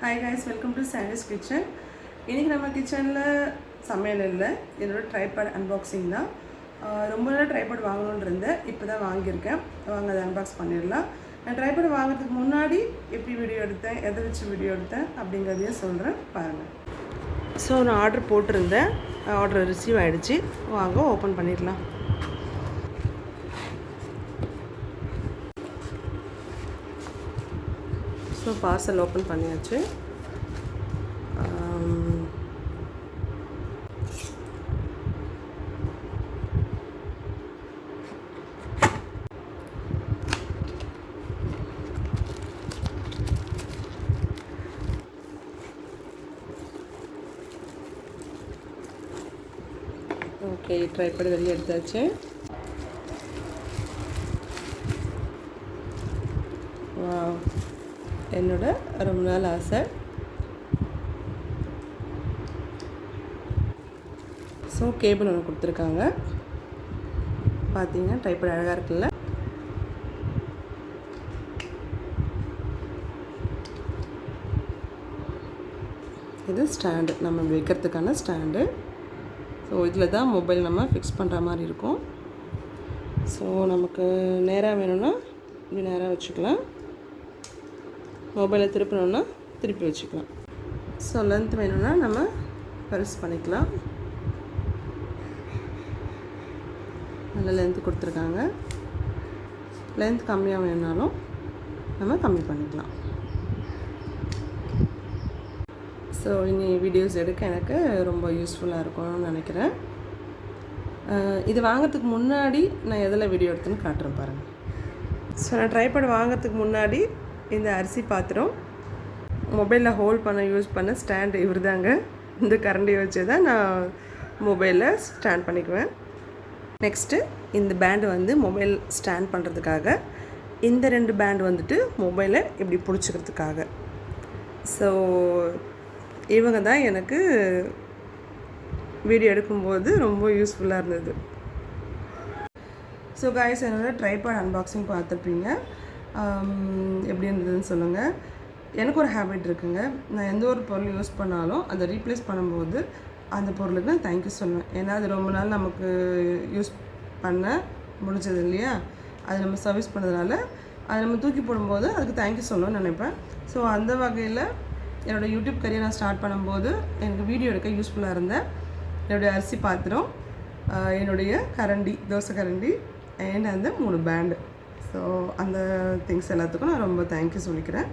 Hi guys, welcome to சாண்டிஸ் kitchen. இன்றைக்கி நம்ம கிச்சனில் சமையல் இல்லை, என்னோட ட்ரைபாட் அன்பாக்சிங் தான். ரொம்ப நாள் ட்ரைபாட் வாங்கணுன்னு இருந்தேன், இப்போ தான் வாங்கியிருக்கேன். வாங்க அதை அன்பாக்ஸ் பண்ணிடலாம். நான் ட்ரைபாட் வாங்குறதுக்கு முன்னாடி எப்படி வீடியோ எடுத்தேன், எதை வச்சு வீடியோ எடுத்தேன் அப்படிங்கிறதையும் சொல்கிறேன், பாருங்கள். ஸோ நான் ஆர்டர் போட்டிருந்தேன், ஆர்டர் ரிசீவ் ஆகிடுச்சு. வாங்க ஓப்பன் பண்ணிடலாம். ஸோ பார்சல் ஓப்பன் பண்ணியாச்சு. ஓகே, ட்ரைபாட் வெளியே எடுத்தாச்சு. என்னோட ரொம்ப நாள் ஆசை. ஸோ கேபிள் ஒன்று கொடுத்துருக்காங்க, பார்த்தீங்கன்னா ட்ரைபாட் அழகாக இருக்குல்ல. இது ஸ்டாண்டு, நம்ம வைக்கிறதுக்கான ஸ்டாண்டு. ஸோ இதில் தான் மொபைல் நம்ம ஃபிக்ஸ் பண்ணுற மாதிரி இருக்கும். ஸோ நமக்கு நேராக வேணும்னா இப்படி நேராக வச்சுக்கலாம், மொபைலை திருப்பினோன்னா திருப்பி வச்சுக்கலாம். ஸோ லென்த் வேணும்னா நம்ம பெருசு பண்ணிக்கலாம். நல்ல லென்த்து கொடுத்துருக்காங்க. லென்த் கம்மியாக வேணுனாலும் நம்ம கம்மி பண்ணிக்கலாம். ஸோ இனி வீடியோஸ் எடுக்க எனக்கு ரொம்ப யூஸ்ஃபுல்லாக இருக்கும்னு நினைக்கிறேன். இது வாங்கிறதுக்கு முன்னாடி நான் எதில் வீடியோ எடுத்துன்னு காட்டுறேன் பாருங்கள். ஸோ நான் ட்ரைபாட் வாங்கிறதுக்கு முன்னாடி இந்த அரிசி பாத்திரம், மொபைலில் ஹோல்ட் பண்ண யூஸ் பண்ண ஸ்டாண்டு இவர் தாங்க. இந்த கரண்டியை வச்சு தான் நான் மொபைலில் ஸ்டாண்ட் பண்ணிக்குவேன். நெக்ஸ்ட்டு இந்த பேண்டு வந்து மொபைல் ஸ்டாண்ட் பண்ணுறதுக்காக, இந்த 2 பேண்டு வந்துட்டு மொபைலை இப்படி பிடிச்சிக்கிறதுக்காக. ஸோ இவங்க தான் எனக்கு வீடியோ எடுக்கும்போது ரொம்ப யூஸ்ஃபுல்லாக இருந்தது. ஸோ காய்ஸ், என்னோட ட்ரைபாட் அன்பாக்சிங் பார்த்துருப்பீங்க. எப்படி இருந்ததுன்னு சொல்லுங்கள். எனக்கு ஒரு ஹேபிட் இருக்குங்க, நான் எந்த ஒரு பொருள் யூஸ் பண்ணாலும் அதை ரீப்ளேஸ் பண்ணும்போது அந்த பொருளுக்கு நான் தேங்க்யூ சொல்லுவேன். ஏன்னா அது ரொம்ப நாள் நமக்கு யூஸ் பண்ண முடிஞ்சது இல்லையா, அது நம்ம சர்வீஸ் பண்ணுறதுனால அதை நம்ம தூக்கி போடும்போது அதுக்கு தேங்க்யூ சொல்லணும்னு நினைப்பேன். ஸோ அந்த வகையில் என்னோடய யூடியூப் கரியர் நான் ஸ்டார்ட் பண்ணும்போது எனக்கு வீடியோ எடுக்க யூஸ்ஃபுல்லாக இருந்தேன். என்னுடைய அரிசி பாத்திரம், என்னுடைய கரண்டி, தோசை கரண்டி அண்ட் அந்த 3 பேண்டு. ஸோ அந்த திங்ஸ் எல்லாத்துக்கும் நான் ரொம்ப தேங்க்யூ சொல்லிக்கிறேன்.